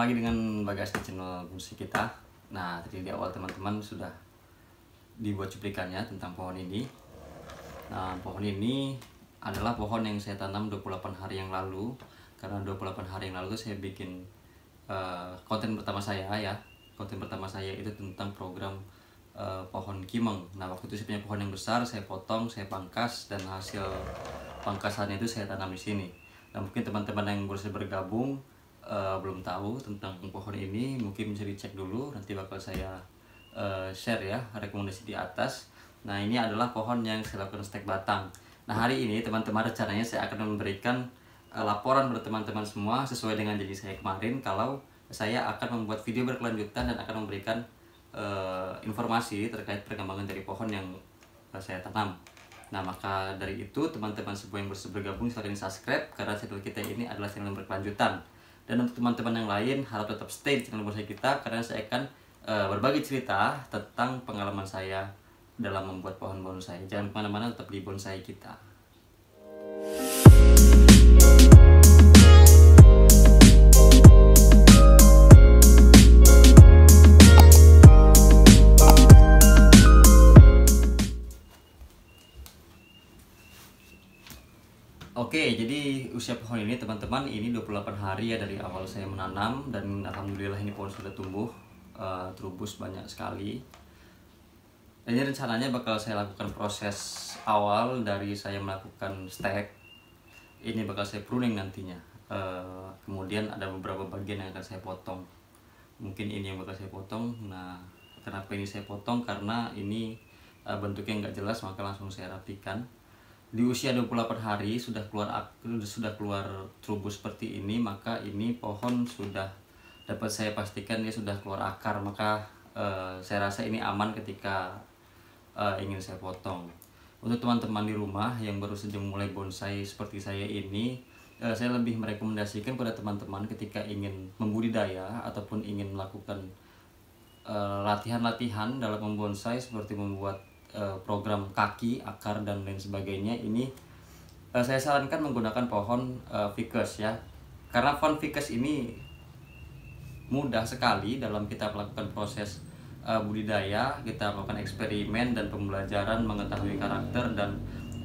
lagi dengan Bagas di channel musik kita. Nah, tadi di awal teman-teman sudah dibuat cuplikannya tentang pohon ini. Nah, pohon ini adalah pohon yang saya tanam 28 hari yang lalu. Karena 28 hari yang lalu saya bikin konten pertama saya ya. Konten pertama saya itu tentang program pohon kimeng. Nah, waktu itu saya punya pohon yang besar, saya potong, saya pangkas, dan hasil pangkasannya itu saya tanam di sini. Nah, mungkin teman-teman yang baru bergabung belum tahu tentang pohon ini, mungkin bisa dicek dulu, nanti bakal saya share ya rekomendasi di atas. Nah, ini adalah pohon yang saya lakukan stek batang. Nah, hari ini teman-teman rencananya saya akan memberikan laporan kepada teman-teman semua sesuai dengan janji saya kemarin, kalau saya akan membuat video berkelanjutan dan akan memberikan informasi terkait perkembangan dari pohon yang saya tanam. Nah, maka dari itu teman-teman semua yang bergabung silahkan subscribe, karena channel kita ini adalah channel yang berkelanjutan. Dan untuk teman-teman yang lain harap tetap stay di channel bonsai kita, karena saya akan berbagi cerita tentang pengalaman saya dalam membuat pohon bonsai. Jangan kemana-mana, tetap di bonsai kita. Oke, jadi usia pohon ini teman-teman ini 28 hari ya dari awal saya menanam, dan alhamdulillah ini pohon sudah tumbuh terubus banyak sekali. Dan ini rencananya bakal saya lakukan proses awal dari saya melakukan stek. Ini bakal saya pruning nantinya. Kemudian ada beberapa bagian yang akan saya potong. Mungkin ini yang bakal saya potong. Nah, kenapa ini saya potong? Karena ini bentuknya nggak jelas, maka langsung saya rapikan. Di usia 28 hari sudah keluar terubus seperti ini, maka ini pohon sudah dapat saya pastikan dia sudah keluar akar, maka saya rasa ini aman ketika ingin saya potong. Untuk teman-teman di rumah yang baru saja mulai bonsai seperti saya ini, saya lebih merekomendasikan pada teman-teman ketika ingin membudidaya ataupun ingin melakukan latihan-latihan dalam membonsai seperti membuat program kaki, akar, dan lain sebagainya, ini saya sarankan menggunakan pohon ficus ya, karena pohon ficus ini mudah sekali dalam kita melakukan proses budidaya. Kita melakukan eksperimen dan pembelajaran mengetahui karakter dan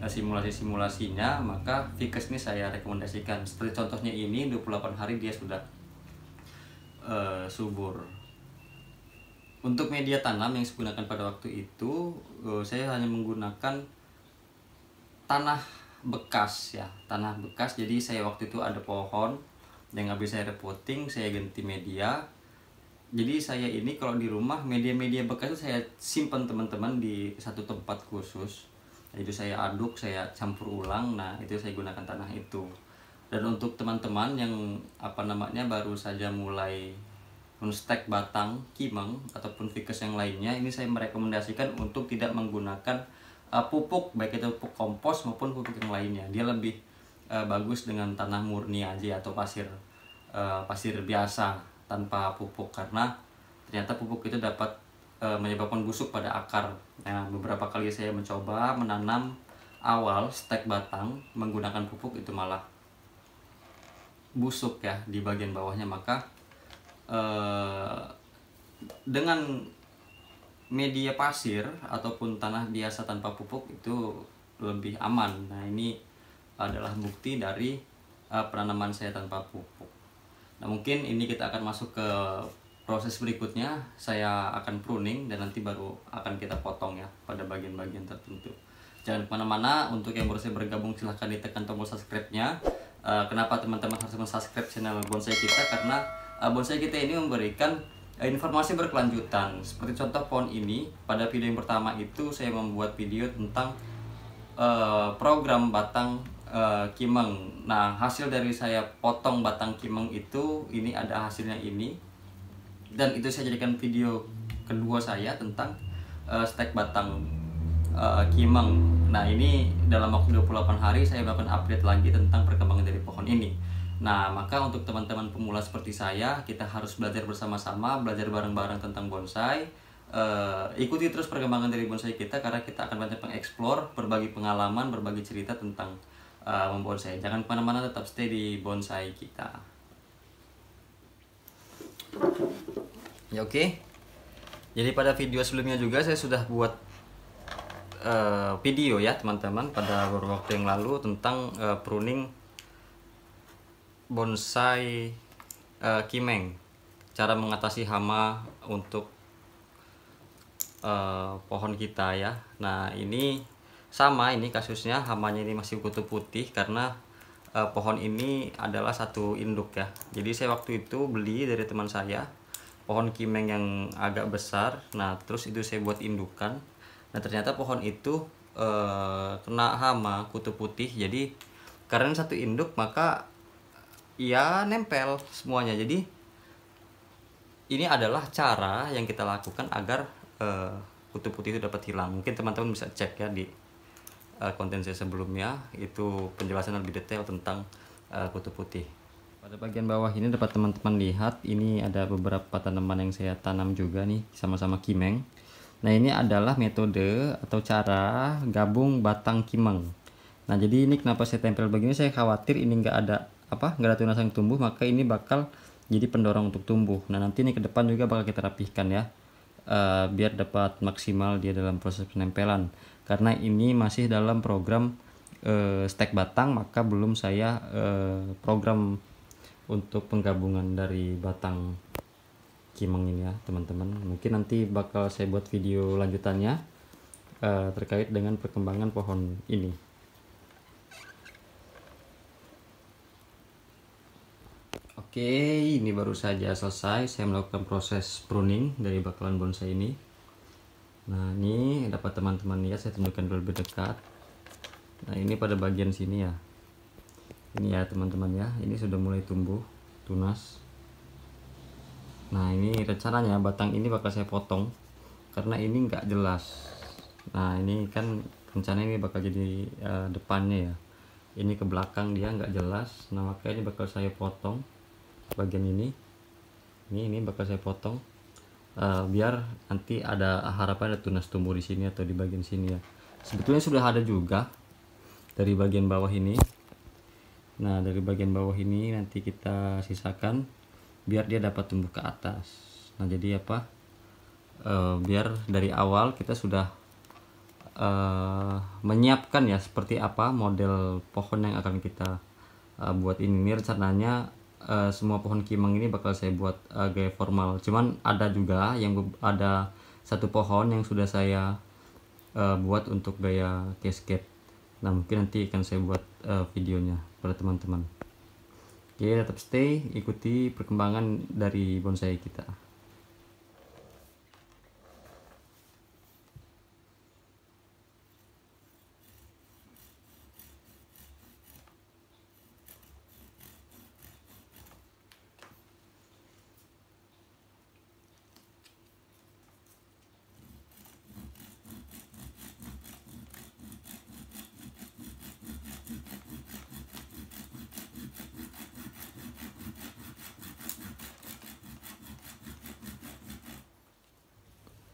simulasi-simulasinya, maka ficus ini saya rekomendasikan. Seperti contohnya ini 28 hari dia sudah subur. Untuk media tanam yang saya gunakan pada waktu itu, saya hanya menggunakan tanah bekas ya, tanah bekas. Jadi saya waktu itu ada pohon yang habis saya repotting, saya ganti media. Jadi saya ini kalau di rumah media-media bekas itu saya simpan teman-teman di satu tempat khusus. Itu saya aduk, saya campur ulang. Nah, itu saya gunakan tanah itu. Dan untuk teman-teman yang baru saja mulai menstek batang kimeng ataupun ficus yang lainnya, ini saya merekomendasikan untuk tidak menggunakan pupuk, baik itu pupuk kompos maupun pupuk yang lainnya. Dia lebih bagus dengan tanah murni aja atau pasir biasa tanpa pupuk, karena ternyata pupuk itu dapat menyebabkan busuk pada akar. Nah, beberapa kali saya mencoba menanam awal stek batang menggunakan pupuk, itu malah busuk ya di bagian bawahnya. Maka dengan media pasir ataupun tanah biasa tanpa pupuk itu lebih aman. Nah, ini adalah bukti dari penanaman saya tanpa pupuk. Nah, mungkin ini kita akan masuk ke proses berikutnya. Saya akan pruning dan nanti baru akan kita potong ya pada bagian-bagian tertentu. Jangan kemana-mana. Untuk yang baru saya bergabung silahkan ditekan tombol subscribe-nya. Kenapa teman-teman harus subscribe channel bonsai kita? Karena bonsai kita ini memberikan informasi berkelanjutan. Seperti contoh pohon ini, pada video yang pertama itu saya membuat video tentang program batang kimeng. Nah, hasil dari saya potong batang kimeng itu, ini ada hasilnya ini. Dan itu saya jadikan video kedua saya tentang stek batang kimeng. Nah, ini dalam waktu 28 hari saya melakukan update lagi tentang perkembangan dari pohon ini. Nah, maka untuk teman-teman pemula seperti saya, kita harus belajar bersama-sama, belajar bareng-bareng tentang bonsai. Ikuti terus perkembangan dari bonsai kita, karena kita akan banyak mengeksplor, berbagi pengalaman, berbagi cerita tentang membonsai. Jangan kemana-mana, tetap stay di bonsai kita. Ya oke. Jadi pada video sebelumnya juga saya sudah buat video ya teman-teman pada beberapa waktu yang lalu tentang pruning bonsai kimeng, cara mengatasi hama untuk pohon kita ya. Nah ini sama, ini kasusnya hamanya ini masih kutu putih karena pohon ini adalah satu induk ya. Jadi saya waktu itu beli dari teman saya pohon kimeng yang agak besar. Nah terus itu saya buat indukan. Nah ternyata pohon itu kena hama kutu putih. Jadi karena satu induk maka ya nempel semuanya. Jadi ini adalah cara yang kita lakukan agar kutu putih itu dapat hilang. Mungkin teman-teman bisa cek ya di konten saya sebelumnya, itu penjelasan lebih detail tentang kutu putih. Pada bagian bawah ini dapat teman-teman lihat, ini ada beberapa tanaman yang saya tanam juga nih, sama-sama kimeng. Nah ini adalah metode atau cara gabung batang kimeng. Nah jadi ini kenapa saya tempel begini, saya khawatir ini nggak ada tunas yang tumbuh, maka ini bakal jadi pendorong untuk tumbuh. Nah nanti ini ke depan juga bakal kita rapihkan ya, biar dapat maksimal dia dalam proses penempelan. Karena ini masih dalam program stek batang, maka belum saya program untuk penggabungan dari batang kimeng ini ya teman-teman. Mungkin nanti bakal saya buat video lanjutannya terkait dengan perkembangan pohon ini. Oke, ini baru saja selesai saya melakukan proses pruning dari bakalan bonsai ini. Nah ini dapat teman-teman lihat, saya tunjukkan lebih dekat. Nah ini pada bagian sini ya, ini ya teman-teman ya, ini sudah mulai tumbuh tunas. Nah ini rencananya batang ini bakal saya potong karena ini nggak jelas. Nah ini kan rencana ini bakal jadi depannya ya, ini ke belakang dia nggak jelas. Nah makanya bakal saya potong bagian ini bakal saya potong biar nanti ada harapan ada tunas tumbuh di sini atau di bagian sini ya. Sebetulnya sudah ada juga dari bagian bawah ini. Nah dari bagian bawah ini nanti kita sisakan biar dia dapat tumbuh ke atas. Nah jadi biar dari awal kita sudah menyiapkan ya seperti apa model pohon yang akan kita buat ini. Ini rencananya semua pohon kimeng ini bakal saya buat gaya formal. Cuman ada juga yang ada satu pohon yang sudah saya buat untuk gaya cascade. Nah mungkin nanti akan saya buat videonya pada teman-teman. Oke, tetap stay, ikuti perkembangan dari bonsai kita.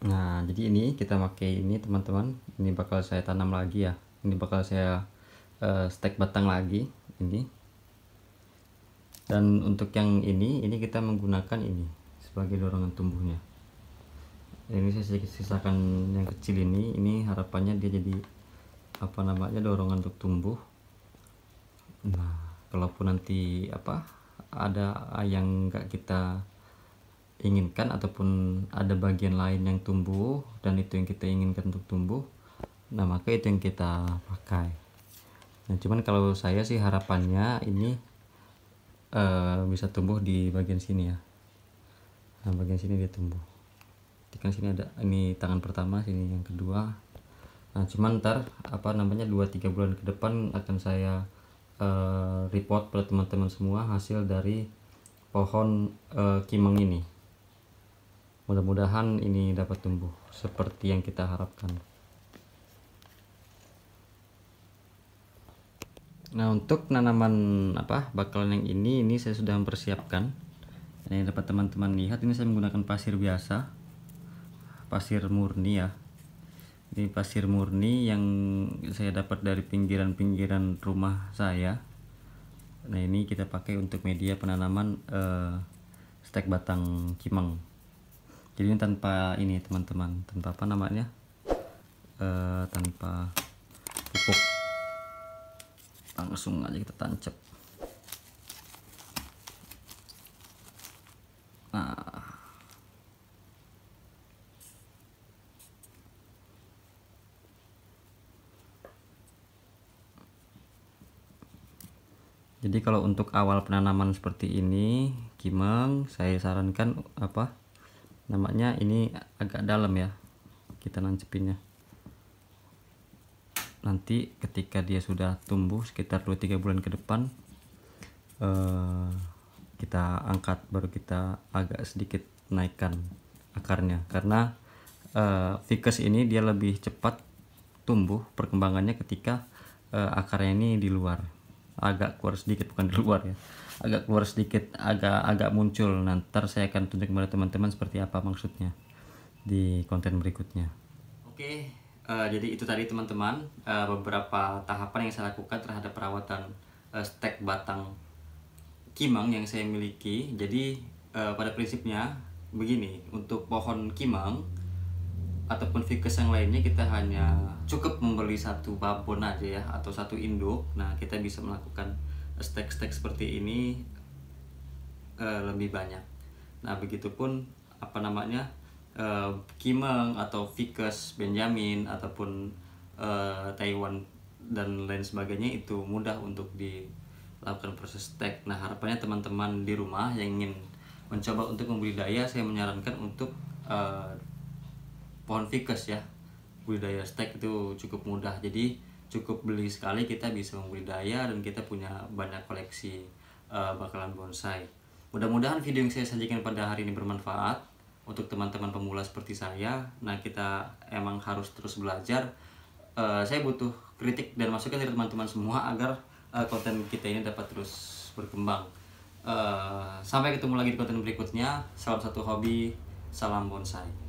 Nah jadi ini kita pakai ini teman-teman, ini bakal saya tanam lagi ya, ini bakal saya stek batang lagi ini. Dan untuk yang ini kita menggunakan ini sebagai dorongan tumbuhnya. Ini saya sisakan yang kecil ini harapannya dia jadi dorongan untuk tumbuh. Nah kalaupun nanti ada yang enggak kita inginkan ataupun ada bagian lain yang tumbuh dan itu yang kita inginkan untuk tumbuh, nah maka itu yang kita pakai. Nah cuman kalau saya sih harapannya ini bisa tumbuh di bagian sini ya. Nah bagian sini dia tumbuh, kan sini ada ini tangan pertama, sini yang kedua. Nah cuman ntar 2-3 bulan ke depan akan saya report pada teman-teman semua hasil dari pohon kimeng ini. Mudah-mudahan ini dapat tumbuh seperti yang kita harapkan. Nah untuk tanaman bakalan yang ini saya sudah mempersiapkan. Ini dapat teman-teman lihat, ini saya menggunakan pasir biasa, pasir murni ya. Ini pasir murni yang saya dapat dari pinggiran-pinggiran rumah saya. Nah ini kita pakai untuk media penanaman stek batang kimeng. Jadi ini tanpa ini teman-teman, tanpa apa namanya, tanpa pupuk, langsung aja kita tancap. Nah, jadi kalau untuk awal penanaman seperti ini kimeng, saya sarankan apa namanya, ini agak dalam ya kita nancepinnya. Nanti ketika dia sudah tumbuh sekitar 2-3 bulan ke depan, kita angkat, baru kita agak sedikit naikkan akarnya, karena ficus ini dia lebih cepat tumbuh perkembangannya ketika akarnya ini di luar, agak keluar sedikit, bukan di luar ya, agak keluar sedikit, agak muncul. Nanti saya akan tunjuk kepada teman-teman seperti apa maksudnya di konten berikutnya. Oke, jadi itu tadi teman-teman, beberapa tahapan yang saya lakukan terhadap perawatan stek batang kimeng yang saya miliki. Jadi pada prinsipnya begini, untuk pohon kimeng ataupun ficus yang lainnya kita hanya cukup membeli satu babon aja ya, atau satu induk. Nah, kita bisa melakukan stek-stek seperti ini lebih banyak. Nah, begitupun apa namanya, kimeng atau ficus benjamin ataupun Taiwan dan lain sebagainya, itu mudah untuk dilakukan proses stek. Nah, harapannya teman-teman di rumah yang ingin mencoba untuk membudidaya, saya menyarankan untuk pohon ficus ya, budidaya stek itu cukup mudah. Jadi cukup beli sekali kita bisa membudidaya dan kita punya banyak koleksi bakalan bonsai. Mudah-mudahan video yang saya sajikan pada hari ini bermanfaat untuk teman-teman pemula seperti saya. Nah, kita emang harus terus belajar. Saya butuh kritik dan masukan dari teman-teman semua agar konten kita ini dapat terus berkembang. Sampai ketemu lagi di konten berikutnya. Salam satu hobi, salam bonsai.